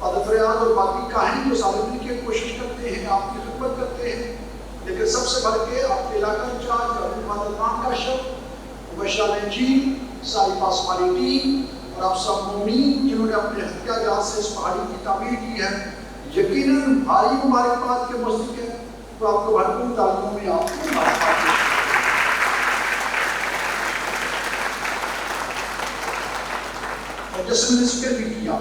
Father فریاد اور باقی کاہن جو سارے مل کے کوشش کرتے ہیں، آپ کی خدمت کرتے ہیں، لیکن سب سے بڑھ کے آپ کے علاقہ انچارج اور فادر خان کاشف، مبشرہ انجیل، ساری پاسمانی ٹیم اور آپ سب مومنین جنہوں نے اپنے ہتھیار جات سے اس پہاڑی کی تعمیر کی ہے، یقیناً بھاری مبارکباد کے مستحق ہے، تو آپ کو بھرپور تعلیموں میں آپ کو مبارکباد ہے۔ اور جیسے میں نے ذکر بھی کیا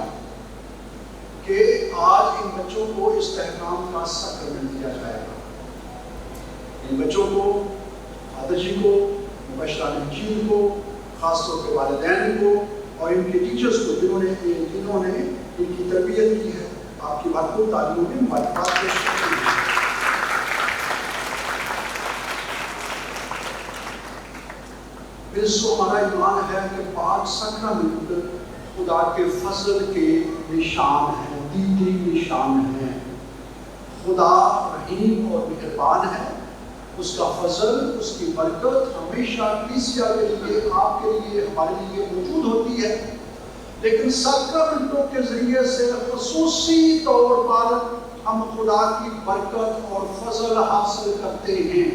کہ آج ان بچوں کو استحکام کا سیکرمنٹ دیا جائے گا، ان بچوں کو، فادر جی کو، مبشرہ انجیل کو، خاص طور پہ والدین کو اور ان کے ٹیچرز کو جنہوں نے ان کی تربیت کی ہے، آپ کی بھرپور تعلیموں میں مبارکباد پیش کرتے ہیں۔ پھر سو ہمارا ایمان ہے کہ پاک سیکرمنٹ خدا کے فضل کے نشان ہیں، دیدی نشان ہیں۔ خدا رحیم اور مہربان ہے، اس کا فضل، اس کی برکت ہمیشہ کلیسیا کے لیے، آپ کے لیے، ہمارے لیے موجود ہوتی ہے، لیکن سیکرمنٹوں کے ذریعے سے خصوصی طور پر ہم خدا کی برکت اور فضل حاصل کرتے ہیں۔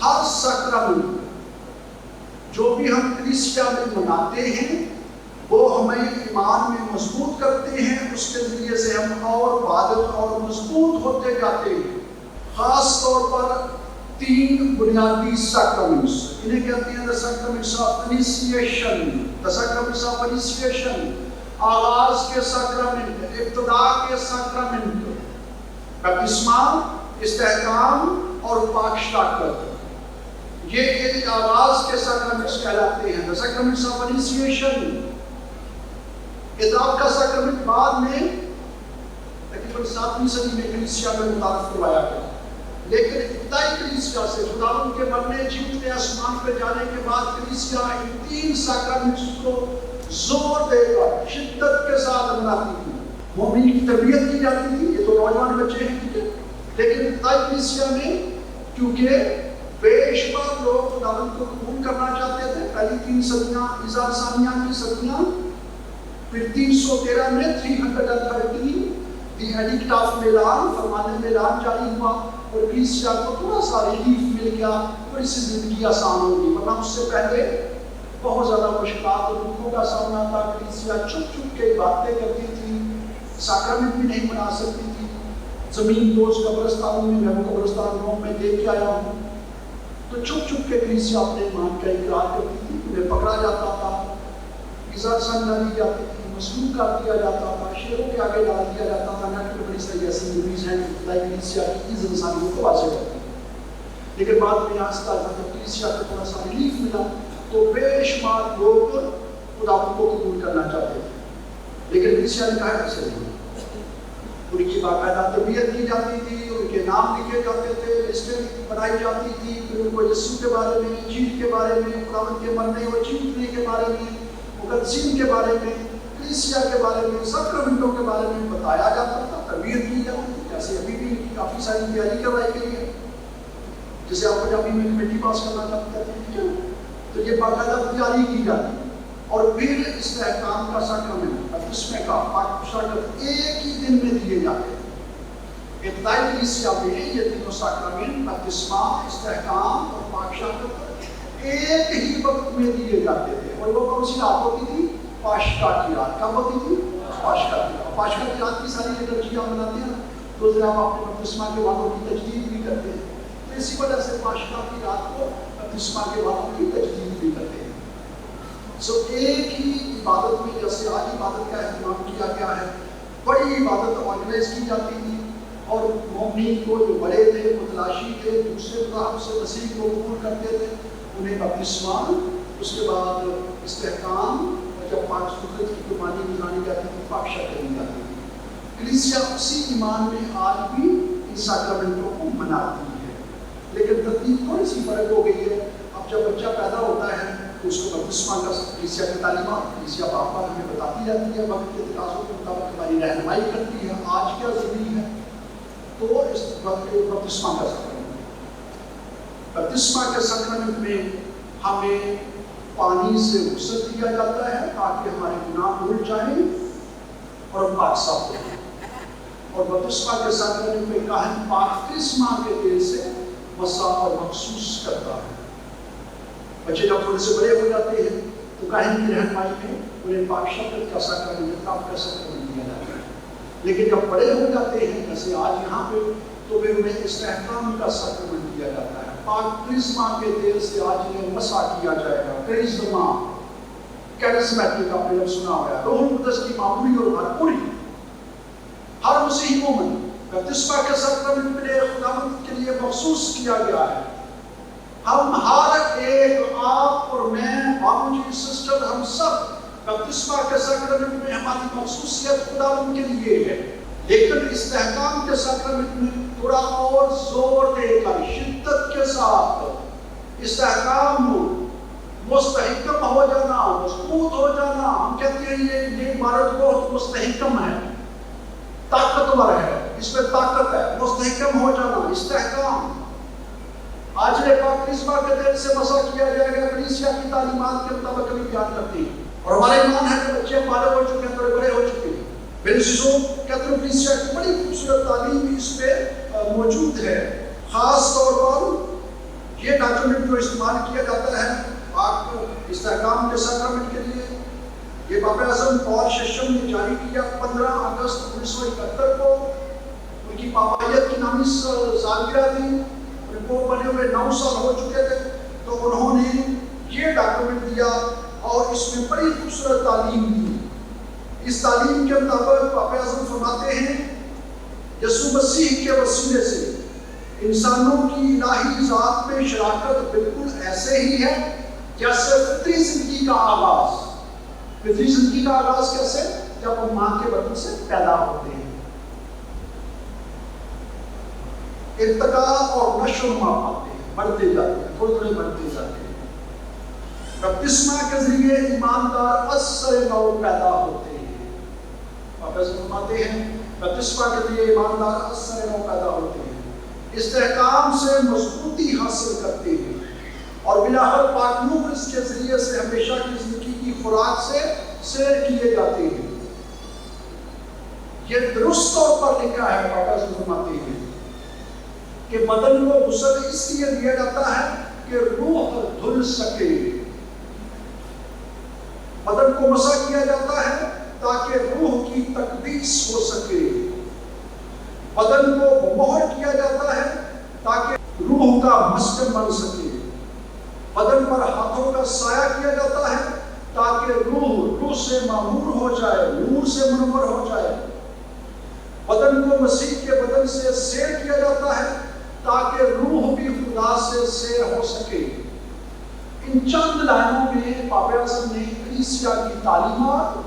ہر سیکرمنٹ جو بھی ہم کلیسیا میں مناتے ہیں وہ ہمیں ایمان میں مضبوط کرتے ہیں، اس کے ذریعے سے ہم اور عبادت اور مضبوط ہوتے جاتے ہیں۔ خاص طور پر 3 بنیادی سیکرمنٹس، انہیں کہتے ہیں the sacraments of initiation، the sacraments of initiation، آغاز کے سیکرمنٹ، ابتدا کے سیکرمنٹ، بپتسمہ، استحکام اور پاک شراکت، یہ آغاز کے سیکرمنٹس کہلاتے ہیں۔ the sacraments of initiation، ادراک کا سیکرمنٹ بعد میں تقریباً 7ویں صدی میں کلیسیا میں متعارف کروایا گیا، لیکن ابتدائی کلیسیا سے خداوند کے مرنے، جی اٹھنے، آسمان پہ جانے کے بعد کلیسیا ان 3 سیکرمنٹس کو زور دے کر شدت کے ساتھ مناتی تھی۔ مومنین کی تربیت کی جاتی تھی، یہ تو نوجوان بچے ہیں، لیکن ابتدائی کلیسیا میں کیونکہ بے شمار لوگ خداوند کو قبول کرنا چاہتے تھے، پہلی 3 صدیاں، عیسیٰ ثانیہ کی صدیاں، پھر 313 میں 313 دی ایڈکٹ آف میلان، فرمان میلان جاری ہوا اور کلیسیا کو تھوڑا سا ریلیف مل گیا، تھوڑی سی زندگی آسان ہوگی، ورنہ اس سے پہلے بہت زیادہ مشکلات اور دکھوں کا سامنا تھا۔ کلیسیا چھپ چھپ کے باتیں کرتی تھی، سیکرمنٹ بھی نہیں بنا سکتی تھی، زمین دوز قبرستانوں میں، میں قبرستان روم میں دیکھ کے آیا ہوں، تو چھپ چھپ کے کلیسیا اپنے ایمان کا اقرار کرتی تھی، انہیں پکڑا جاتا تھا، عزت سمجھا دی جاتی تھی، مسلوق کر دیا جاتا تھا، شیروں کے آگے ڈال دیا جاتا تھا، نہ کہ بڑی ساری ایسی موویز ہیں کہ کلیسیا کی عزت انسانیوں کو واضح کرتی ہیں۔ لیکن بعد میں آہستہ جب کلیسیا کو تھوڑا سا ریلیف ملا تو بے شمار لوگ خداوند کو قبول کرنا چاہتے تھے، لیکن کلیسیا نے کہا ایسے نہیں، ان کی باقاعدہ تربیت کی جاتی تھی، ان کے نام لکھے جاتے تھے، لسٹیں بنائی جاتی تھی، پھر ان کو یسوع کے بارے میں، انجیل کے بارے میں، خداوند کے مرنے اور جی اٹھنے کے بارے میں، مقدسین کے بارے میں، کلیسیا کے بارے میں، سیکرمنٹوں کے بارے میں بتایا جاتا تھا، تربیت کی جاتی تھی۔ جیسے ابھی بھی کافی ساری تیاری کروائی گئی ہے، جسے آپ پنجابی میں کمیٹی پاس کرنا چاہتے ہیں، تو یہ باقاعدہ تیاری کی جاتی ہے۔ اور پھر استحکام کا سیکرمنٹ، بپتسمے کا، پاک شراکت ایک ہی دن میں دیے جاتے ہیں۔ ابتدائی کلیسیا میں یہ تینوں سیکرمنٹ، بپتسمہ، استحکام اور پاک شراکت ایک ہی وقت میں دیے جاتے تھے، اور وہ کون سی رات ہوتی تھی؟ پاشکا کی رات۔ کب ہوتی تھی؟ پاشکا کی رات۔ پاشکا کی رات کی ساری لٹرجیاں مناتے ہیں، تو ذرا آپ اپنے بپتسمہ کے بعدوں کی تجدید بھی کرتے ہیں، تو اسی وجہ سے پاشکا کی رات کو بپتسمہ کے بعدوں کی تجدید بھی کرتے ہیں۔ سو ایک ہی عبادت میں جیسے آج عبادت کا اہتمام کیا گیا ہے، بڑی عبادت آرگنائز کی جاتی تھی، اور مومنین کو جو بڑے تھے، متلاشی تھے، دوسرے مذاہب سے مسیح کو قبول کرتے تھے، انہیں بپتسمہ، اس کے بعد استحکام، اور جب پاک سکت کی قربانی گزاری جاتی تھی، پاک شراکت دی جاتی تھی۔ کلیسیا اسی ایمان میں آج بھی ان سیکرمنٹوں کو مناتی ہے، لیکن ترتیب تھوڑی سی فرق ہو گئی ہے۔ اب جب بچہ پیدا ہوتا ہے تو اس کو بپتسمہ کا کلیسیا کی تعلیمات، کلیسیا بار بار ہمیں بتاتی جاتی ہے، وقت کے تقاضوں کے مطابق ہماری رہنمائی کرتی ہے، آج کیا ضروری ہے، تو اس وقت بپتسمہ کا سیکرمنٹ، بپتسمہ کے سیکرمنٹ میں ہمیں پانی سے غسل دیا جاتا ہے تاکہ ہمارے گناہ دھل جائیں، اور ہم پاک صاف ہوتے ہیں۔ اور بپتسمہ کے ساکرمنٹ میں کاہن پاک کرسمہ کے تیل سے مسح اور مخصوص کرتا ہے۔ بچے جب تھوڑے سے بڑے ہو جاتے ہیں تو کاہن کی رہنمائی میں انہیں پاک شبد کا ساکرمنٹ کا ساکرمنٹ دیا جاتا ہے۔ لیکن جب بڑے ہو جاتے ہیں جیسے آج یہاں پہ تو پھر انہیں استحکام کا ساکرمنٹ دیا جاتا ہے۔ پاک کرسمہ کے تیل سے آج انہیں مسح کیا جائے گا۔ کرسمہ کیرسمیٹک آپ نے جب سنا ہوا ہے، روح القدس کی معمولی اور بھرپوری ہر مسیحی مومن بپتسمہ کے ساکرمنٹ میں خداوند کے لیے مخصوص کیا گیا ہے۔ ہم ہر ایک، آپ اور میں، بابو جی، سسٹر، ہم سب بپتسمہ کے ساکرمنٹ میں ہماری مخصوصیت خداوند کے لیے ہے۔ لیکن استحکام کے ساکرمنٹ میں تھوڑا اور زور دے کر شدت کے ساتھ استحکام، مستحکم ہو جانا، مضبوط ہو جانا۔ ہم کہتے ہیں یہ عبارت بہت مستحکم ہے، طاقتور ہے، اس میں طاقت ہے۔ مستحکم ہو جانا، استحکام۔ آج پاک کرسمہ کے تیل سے مسح کیا جائے گا، کلیسیا کی تعلیمات کے مطابق بھی بیان کرتی ہے۔ اور ہمارا ایمان ہے کہ بچے بالغ ہو چکے ہیں، بڑے بڑے ہو چکے ہیں۔ میرے عزیزوں، کیتھولک کلیسیا کی بڑی خوبصورت تعلیم اس پہ موجود ہے۔ خاص طور پر یہ ڈاکیومنٹ جو استعمال کیا جاتا ہے پاک استحکام کے ساکرمنٹ کے لیے، یہ پاپ اعظم پال ششم نے جاری کیا 15 اگست 1971 کو۔ ان کی پاپائیت کی نامی سالگرہ تھی، ان کو بنے ہوئے 9 سال ہو چکے تھے، تو انہوں نے یہ ڈاکیومنٹ دیا اور اس میں بڑی خوبصورت تعلیم دی۔ اس تعلیم کے مطابق پاپ اعظم فرماتے ہیں یسوع مسیح کے وسیلے سے انسانوں کی الہی ذات میں شراکت بالکل ایسے ہی ہے جیسے فطری زندگی کا آغاز۔ فطری زندگی کا آغاز کیسے؟ جب ہم ماں کے بدن سے پیدا ہوتے ہیں، ارتقا اور نشو و نما پاتے ہیں، بڑھتے جاتے ہیں، تھوڑے تھوڑے بڑھتے جاتے ہیں۔ بپتسمہ کے ذریعے ایماندار اثر نو پیدا ہوتے ہیں۔ آپ ایسے فرماتے ہیں بپتسمہ کے ذریعے ایماندار اثر نو پیدا ہوتے ہیں، استحکام سے مضبوطی حاصل کرتے ہیں، اور بلاخر پاک نور اس کے ذریعے سے ہمیشہ کی زندگی کی خوراک سے سیر کیے جاتے ہیں۔ یہ درست طور پر لکھا ہے، پاپا سے فرماتے ہیں کہ بدن کو غسل اس لیے دیا جاتا ہے کہ روح دھل سکے۔ بدن کو مسح کیا جاتا ہے تاکہ روح کی تقدیس ہو سکے۔ بدن کو مہر کیا جاتا ہے تاکہ روح کا مسکن بن سکے۔ بدن پر ہاتھوں کا سایہ کیا جاتا ہے تاکہ روح سے معمور ہو جائے، نور سے منور ہو جائے۔ بدن کو مسیح کے بدن سے سیر کیا جاتا ہے تاکہ روح بھی خدا سے سیر ہو سکے۔ ان چند لائنوں میں پاپ اعظم نے کلیسیا کی تعلیمات،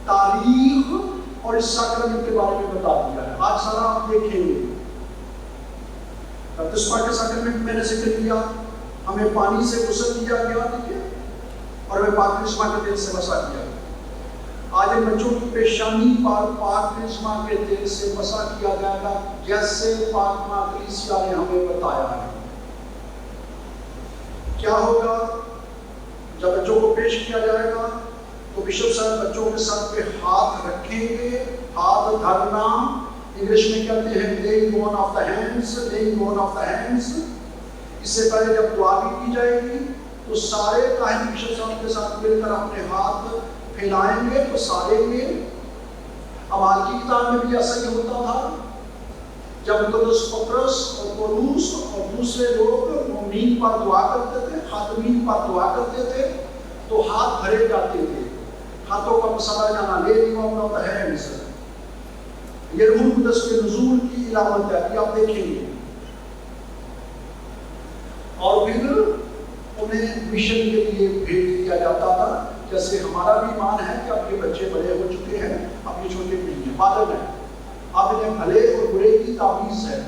تاریخ اور اس ساکرمنٹ کے بارے میں بتا دیا ہے۔ آج سارا آپ دیکھیں گے بپتسمہ کے ساکرمنٹ میں نے ذکر کیا، ہمیں پانی سے غسل دیا گیا، ٹھیک ہے، اور ہمیں پاک کرسمہ کے تیل سے مسح کیا گیا۔ آج ان بچوں کی پیشانی پر پاک کرسمہ کے تیل سے مسح کیا جائے گا، جیسے پاک ماں کلیسیا نے ہمیں بتایا ہے۔ کیا ہوگا جب بچوں کو پیش کیا جائے گا تو بشپ صاحب بچوں کے ساتھ پہ ہاتھ رکھیں گے۔ ہاتھ دھرنا انگلش میں کہتے ہیں laying on of the hands، laying on of the hands۔ اس سے پہلے جب دعا بھی کی جائے گی تو سارے کاہن بشپ صاحب کے ساتھ مل کر اپنے ہاتھ پھیلائیں گے، تو سارے گے۔ اعمال کی کتاب میں بھی ایسا ہی ہوتا تھا، جب مقدس پطرس اور پولس اور دوسرے لوگ مومنین پر دعا کرتے تھے، خادمین پر دعا کرتے تھے، تو ہاتھ بھرے جاتے تھے، ہاتھوں کا مسحا جانا، laying on of the hands۔ یہ روح القدس کے نزول کی علامت ہے، یہ آپ دیکھیں گے۔ اور پھر انہیں مشن کے لیے بھیج دیا جاتا تھا، جیسے ہمارا بھی ایمان ہے کہ اب یہ بچے بڑے ہو چکے ہیں، اب یہ چھوٹے نہیں ہیں، بالغ ہیں، اب انہیں بھلے اور برے کی تعویذ ہے۔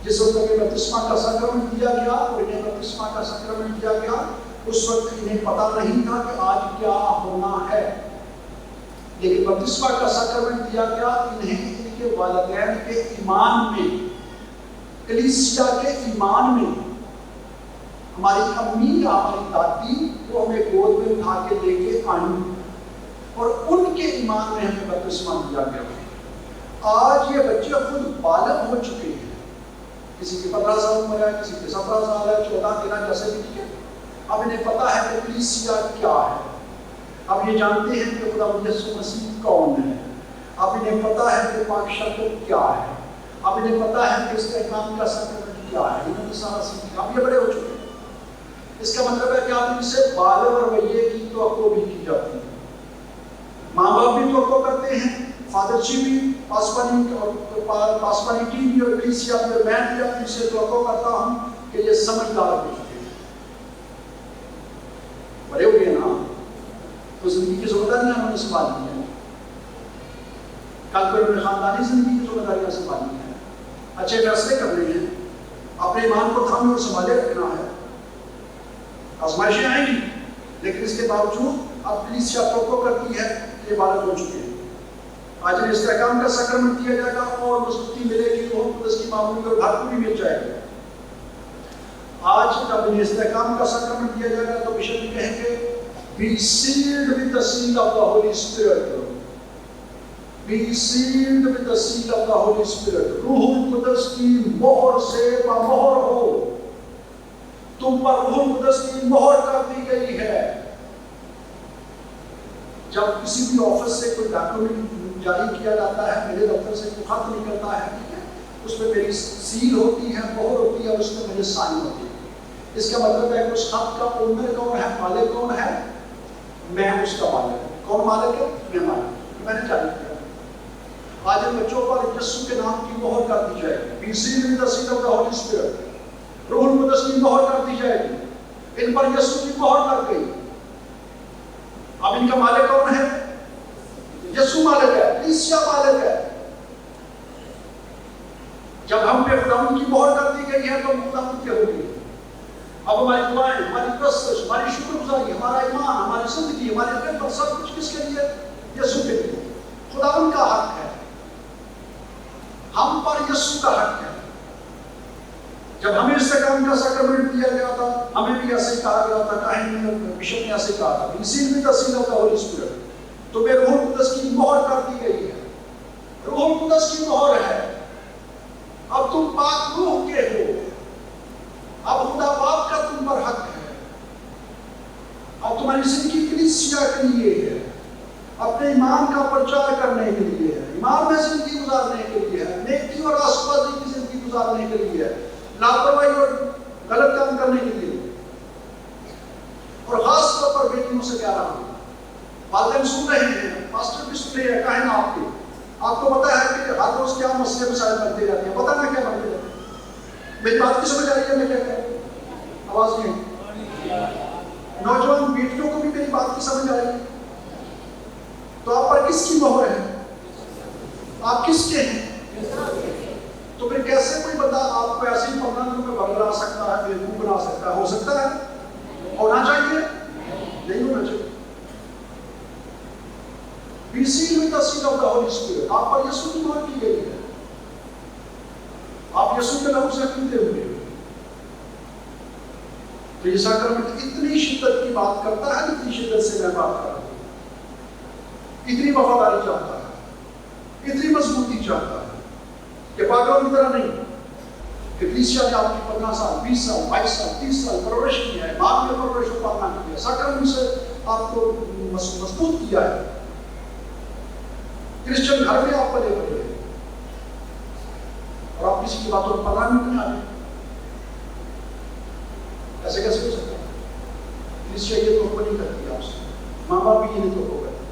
جس وقت انہیں بپتسمہ کا ساکرمنٹ دیا گیا اور انہیں بپتسمہ کا ساکرمنٹ دیا گیا، اس وقت انہیں پتہ نہیں تھا کہ آج کیا ہونا ہے، لیکن بپتسمہ کا ساکرمنٹ دیا گیا انہیں ان کے والدین کے ایمان میں، کلیسیا کے ایمان میں۔ ہماری امی یا ہماری دادی وہ ہمیں گود میں اٹھا کے لے کے آئی، اور ان کے ایمان میں ہمیں بپتسمہ دیا گیا۔ آج یہ بچے خود بالغ ہو چکے ہیں، کسی کی 15 سال عمر ہے، کسی کی 17 سال ہے، 14 13 جیسے بھی، ٹھیک ہے۔ اب انہیں پتہ ہے کہ کلیسیا کیا ہے، اب یہ جانتے ہیں کہ خدا یسوع مسیح کون ہے، اب انہیں پتہ ہے کہ پاک شرکت کیا ہے، اب انہیں پتہ ہے کہ استحکام کا ساکرمنٹ کیا ہے، انہوں نے سارا سیکھ لیا، اب یہ بڑے ہو چکے ہیں۔ اس کا مطلب ہے کہ آپ ان سے بالغ رویے کی توقع بھی کی جاتی ہے۔ ماں باپ بھی توقع کرتے ہیں، فادر جی بھی، پاسپانیٹی بھی اور کلیسیا بھی، اور میں بھی اپنی سے توقع کرتا ہوں کہ یہ سمجھدار ہو چکے ہیں، بڑے ہو گئے نا، تو زندگی کی ذمہ داریاں انہوں نے سنبھالنی ہے، کل کو انہوں نے خاندانی زندگی کی ذمہ داریاں سنبھالنی ہے، اچھے فیصلے کرنے ہیں، اپنے ایمان کو تھامے اور سنبھالے رکھنا ہے۔ آزمائشیں آئیں گی، لیکن اس کے باوجود اب کلیسیا توقع کرتی ہے کہ یہ بالغ ہو چکے ہیں۔ آج انہیں استحکام کا ساکرمنٹ دیا جائے گا اور مضبوطی ملے گی، روح القدس کی معمولی اور بھر پوری مل جائے گی۔ آج جب انہیں استحکام کا ساکرمنٹ دیا جائے گا تو بشپ بھی کہیں گے be sealed with the seal of the Holy Spirit. Be sealed with the seal of the Holy Spirit. روح القدس کی مہر سے بمہر ہو، تم پر روح القدس کی مہر کر دی گئی ہے۔ جب کسی بھی آفس سے کوئی ڈاکومنٹ جاری کیا جاتا ہے، میرے دفتر سے کوئی خط نکلتا ہے، ٹھیک ہے، اس میں میری سیل ہوتی ہے، مہر ہوتی ہے، اور اس میں میرے سائن ہوتی ہے۔ اس کا مطلب ہے کہ اس خط کا اونر کون ہے، مالک کون ہے، میں اس کا مالک ہوں۔ کون مالک ہے؟ میں مالک، میں نے جاری کیا۔ آج ان بچوں پر یسوع کے نام کی مہر کر دی جائے گی، be sealed with the seal of the Holy Spirit. روح القدس کی مہر کر دی جائے گی، ان پر یسوع کی مہر لگ گئی۔ اب ان کا مالک کون ہے؟ یسوع مالک ہے، کلیسیا مالک ہے۔ جب ہم پہ خداوند کی مہر کر دی گئی ہے تو ہم خداوند کے ہو گئے۔ اب ہماری دعائیں، ہماری پرستش، ہماری شکر گزاری، ہمارا ایمان، ہماری زندگی، ہماری خدمت، سب کچھ کس کے لیے؟ یسوع کے لیے۔ خداوند کا حق ہے، ہم پر یسوع کا حق ہے۔ جب ہمیں استحکام کا ساکرمنٹ دیا گیا تھا، ہمیں بھی ایسے کہا گیا تھا، بشپ نے ایسے کہا تھا، be sealed with the seal of the Holy Spirit. تمہیں روح القدس کی مہر کر دی گئی ہے، روح القدس کی مہر ہے۔ اب تم پاک روح کے ہو، اب خدا باپ کا تم پر حق ہے، اب تمہاری زندگی کلیسیا کے لیے ہے، اپنے ایمان کا پرچار کرنے کے لیے ہے، ایمان میں زندگی گزارنے کے لیے ہے، نیکی اور آس پاس کی زندگی گزارنے کے لیے ہے، لاپرواہی اور غلط کام کرنے کے لیے۔ اور خاص طور پر بیٹیوں سے کہہ رہا ہوں، والدین سن رہے ہیں، پاسٹر بھی سن رہے ہیں، کہیں نہ آپ کو پتا ہے کہ ہر روز کیا مسئلے مسائل بنتے جاتے ہیں، پتہ نہ کیا بنتے جاتے ہیں۔ میری بات کی سمجھ آ رہی ہے میں کیا کہہ رہا ہوں؟ آواز نہیں؟ نوجوان بیٹیوں کو بھی میری بات کی سمجھ آ رہی ہے؟ تو آپ پر کس کی مہر ہے؟ آپ کس کے ہیں؟ تو پھر کیسے کوئی بندہ آپ کو ایسے ہی 15 دنوں میں بگڑا سکتا ہے، بیوقوف بنا سکتا ہے؟ ہو سکتا ہے؟ ہونا چاہیے؟ نہیں ہونا چاہیے۔ be sealed with the seal of the Holy Spirit. آپ پر یسوع کی مہر کی گئی ہے، آپ یسوع کے لہو سے خریدے ہوئے۔ تو یہ ساکرمنٹ اتنی شدت کی بات کرتا ہے جتنی شدت سے میں بات کر رہا ہوں، اتنی وفاداری چاہتا ہے، اتنی مضبوطی چاہتا ہے کہ پاگلوں کی طرح نہیں کہ کلیسیا نے آپ کی 15 سال 20 سال 22 سال 30 سال پرورش کی ہے، باپ کے پرورش کو پالنا کیا ہے، ساکرمنٹ سے آپ کو مضبوط کیا ہے، کرسچن گھر میں آپ پلے بڑھے اور آپ کسی کی باتوں پر پرواہ نہیں کرنے آتے۔ ایسے کیسے ہو سکتا ہے؟ کلیسیا یہ توقع نہیں کرتی آپ سے، ماں باپ بھی یہ نہیں توقع کرتے۔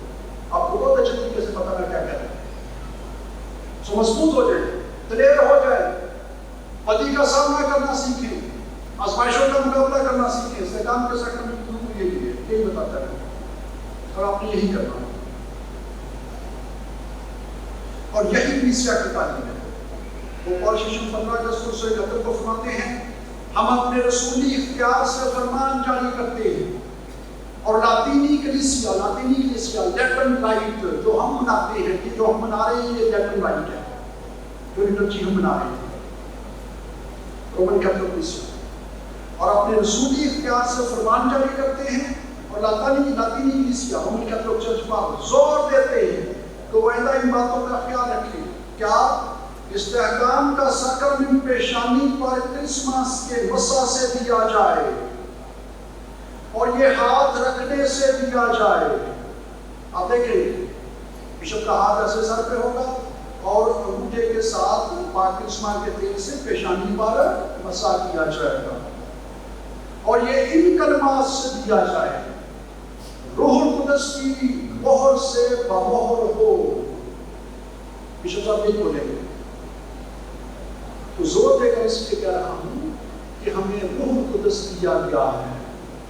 آپ کو بہت اچھے طریقے سے پتہ ہے کیا کہہ رہے ہیں۔ سو مضبوط ہو جائیں، دلیر ہو جائیں، پتی کا سامنا کرنا سیکھیں، آزمائشوں کا مقابلہ کرنا سیکھیں۔ استحکام کے ساکرمنٹ کو یہی بتاتا ہے اور آپ نے یہی کرنا ہے، اور یہی کلیسیا کی تعلیم ہے۔ وہ پالش 15 کو فرماتے ہیں، ہم اپنے رسولی اختیار سے فرمان جاری کرتے ہیں، اور لاطینی کلیسیا لیٹن رائٹ جو ہم مناتے ہیں، کہ جو ہم منا رہے ہیں یہ لیٹن رائٹ ہے، جو لٹرچی ہم منا رہے ہیں رومن کیتھولک کلیسیا، اور اپنے رسولی اختیار سے فرمان جاری کرتے ہیں اور لاطینی کلیسیا رومن کیتھولک چرچ پر زور دیتے ہیں کہ وہ آئندہ ان باتوں کا خیال رکھیں. کیا استحکام کا ساکرمنٹ پیشانی پر کرسمس کے مسا سے دیا جائے اور یہ ہاتھ رکھنے سے دیا جائے. آپ دیکھیں بشپ کا ہاتھ ایسے سر پہ ہوگا اور انگوٹھے کے ساتھ پاک کرسما کے تیل سے پیشانی پر مسا کیا جائے گا اور یہ ان کلمات سے دیا جائے. روح القدس کی مہر سے بمہر ہو. بشپ صاحب نہیں بولیں گے تو زور دے کر اس لیے کہہ رہا ہوں کہ ہمیں روح القدس دیا گیا ہے.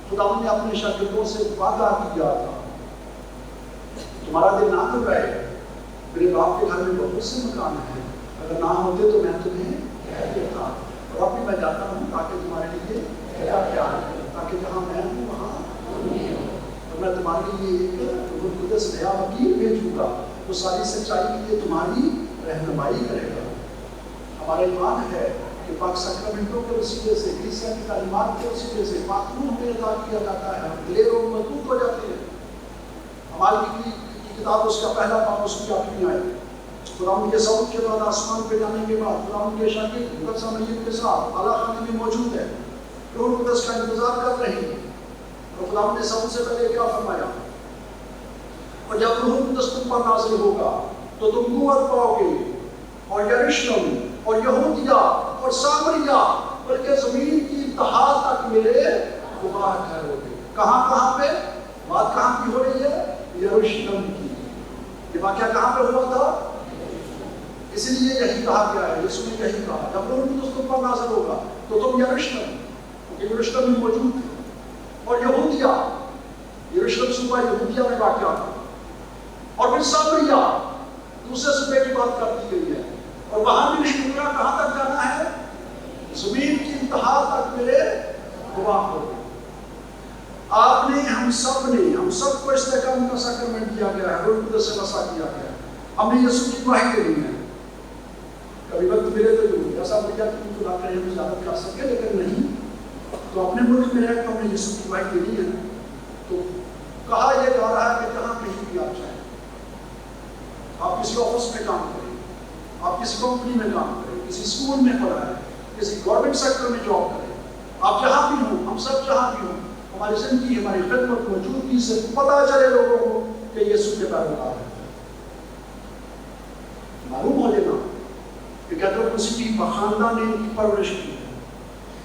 خدا نے اپنے شاگردوں سے وعدہ کیا تھا تمہارا دل نہ گھبرائے، میرے باپ کے گھر میں بہت سے مکان ہیں، اگر نہ ہوتے تو میں تمہیں کہہ دیتا اور اب بھی میں جاتا ہوں تاکہ تمہارے لیے کیا پیار ہے، تاکہ جہاں میں ہوں وہاں اور میں تمہارے لیے ایک روح القدس نیا وکیل بھیجوں گا، وہ ساری سچائی کے لیے تمہاری رہنمائی کرے گا. ہمارا ایمان ہے کہ پاک ساکرمنٹوں کے وسیلے سے، کلیسیا کی تعلیمات کے وسیلے سے پاک روح میں ادا کیا جاتا ہے، ہم دلیر و مضبوط ہو جاتے ہیں. ہماری کی کتاب اس کا پہلا باب اس کی آخری آئے. خدا ان کے صعود کے بعد آسمان پہ جانے کے بعد خدا ان کے شاگرد مقدسہ مریم کے ساتھ اعلیٰ خانے میں موجود ہے، روح القدس کا انتظار کر رہے ہیں. اور خدا نے صعود سے پہلے کیا فرمایا؟ اور جب روح القدس تم پر نازل ہوگا تو تم قوت پاؤ گے اور یروشلم اور یہودیہ اور سامریہ بلکہ زمین کی انتہا تک میرے گواہ ٹھہرو گے. کہاں پہ بات کہاں کی ہو رہی ہے؟ یروشلم کی. یہ واقعہ کہاں پہ ہوا تھا؟ اس لیے یہی کہا گیا ہے، یسوع نے یہی کہا جب روح القدس تم پر نازل ہوگا تو تم یروشلم میں موجود تھے اور یہودیہ، یروشلم صوبہ یہودیہ میں واقع تھا، اور پھر سامریہ دوسرے صوبے کی بات کر دی گئی ہے اور وہاں بھی نہیں رکا. کہاں تک جانا ہے؟ زمین کی انتہا تک میرے گواہ ہو گئے. آپ نے ہم سب کو استحکام کا ساکرمنٹ دیا گیا ہے، روح القدس سے مسا کیا گیا ہے. ہم نے یسوع کی گواہی دینی ہے. کبھی وقت ملے تو ضرور ایسا بھیا کہ خدا کرے ہمیں زیادت کر سکے، لیکن نہیں تو اپنے ملک میں رہ کر ہم نے یسوع کی گواہی دینی ہے. تو کہا یہ جا رہا ہے کہ جہاں کہیں بھی آپ چاہیں، آپ کسی آفس میں کام کریں، آپ کسی کمپنی میں کام کریں، کسی اسکول میں پڑھائیں، کسی گورنمنٹ سیکٹر میں جاب کریں، آپ جہاں بھی ہوں، ہم سب جہاں بھی ہوں، ہماری زندگی ہماری خدمت موجودگی سے پتہ چلے لوگوں کو کہ یسوع کے پیروکار ہیں. معلوم ہو لینا کہ کیتھولک مسیحی خاندان نے ان کی پرورش کی ہے،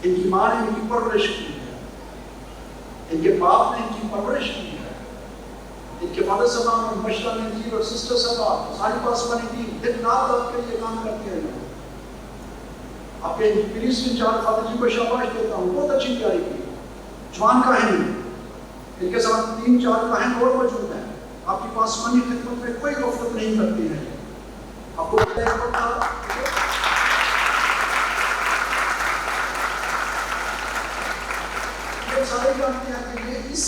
ان کی ماں نے ان کی پرورش کی ہے، ان کے باپ نے ان کی پرورش کی ہے، ان کے فادر صاحب اور مشرہ نے دی اور سسٹر صاحب ساری پاسبانی دی، دن رات آپ کے لیے کام کرتے ہیں. آپ کے پریس انچارج فادر جی کو شاباش دیتا ہوں، بہت اچھی تیاری کی. جوان کاہن ان کے ساتھ 3-4 کاہن اور موجود ہیں، آپ کی پاسبانی خدمت میں کوئی غفلت نہیں کرتی ہے. آپ کو پتہ ہے یہ سارے جانتے ہیں کہ یہ اس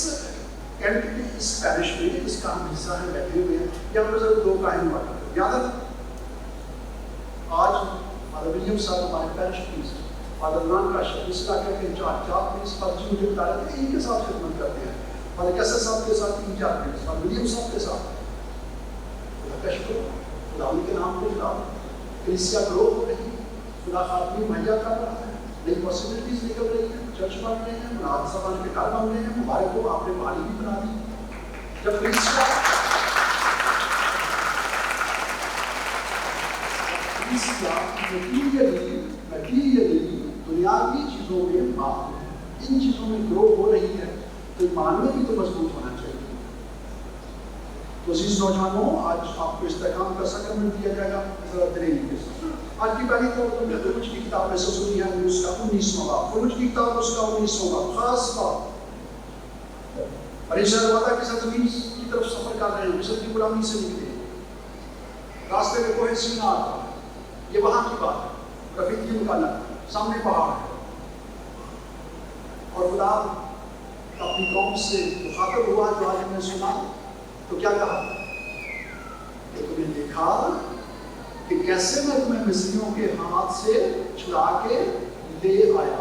کینٹری اس پیرش میں اس کا ہم حصہ ہیں، بیٹھے ہوئے ہیں. یا ہم ضرور 2 کاہن ہوا کرتے یاد ہے. آج فادر ولیم صاحب ہمارے parish priest, father Imran Kashif اس علاقے کے انچارج 4 پریسٹ فادر جی مجھے بتا رہے تھے ان کے ساتھ خدمت کرتے ہیں. فادر کیسر صاحب کے ساتھ 3-4 پریسٹ، فادر ولیم صاحب کے ساتھ. خدا کا شکر، خدا ان کے نام کو جلا کلیسیا گرو ہو رہی ہے، خدا خاتمی مہیا کر رہا ہے، نئی پاسبلٹیز نکل رہی ہیں، چرچ بن رہے ہیں، مناد سبان کے گھر بن رہے ہیں. ہمارے کو آپ نے مالی بھی بنا دی. جب کلیسیا میٹیریلی دنیاوی چیزوں میں ماہر ہے، ان چیزوں میں گرو ہو رہی ہے تو ایمان میں بھی تو مضبوط ہونا چاہیے. تو عزیز نوجوانوں، آج آپ کو استحکام کا ساکرمنٹ دیا جائے گا ذرا دلیری کے ساتھ. آج کی پہلی طور پر میں خروج کی کتاب میں سے سنی ہے اس کا 19واں باب. خروج کی کتاب اس کا 19واں باب خاص باب. اور اسرائیل وعدہ کی سرزمین کی طرف سفر کر رہے ہیں، مصر کی غلامی سے نکلے، راستے میں کوہ سینا آتا. یہ وہاں کی بات ہے، رفیقیم کا نقل، سامنے پہاڑ ہے. اور خدا اپنی قوم سے مخاطب ہوا جو آج ہم نے سنا تو کیا کہا کہ تمہیں دیکھا کہ کیسے میں تمہیں مصریوں کے ہاتھ سے چھڑا کے لے آیا.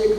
1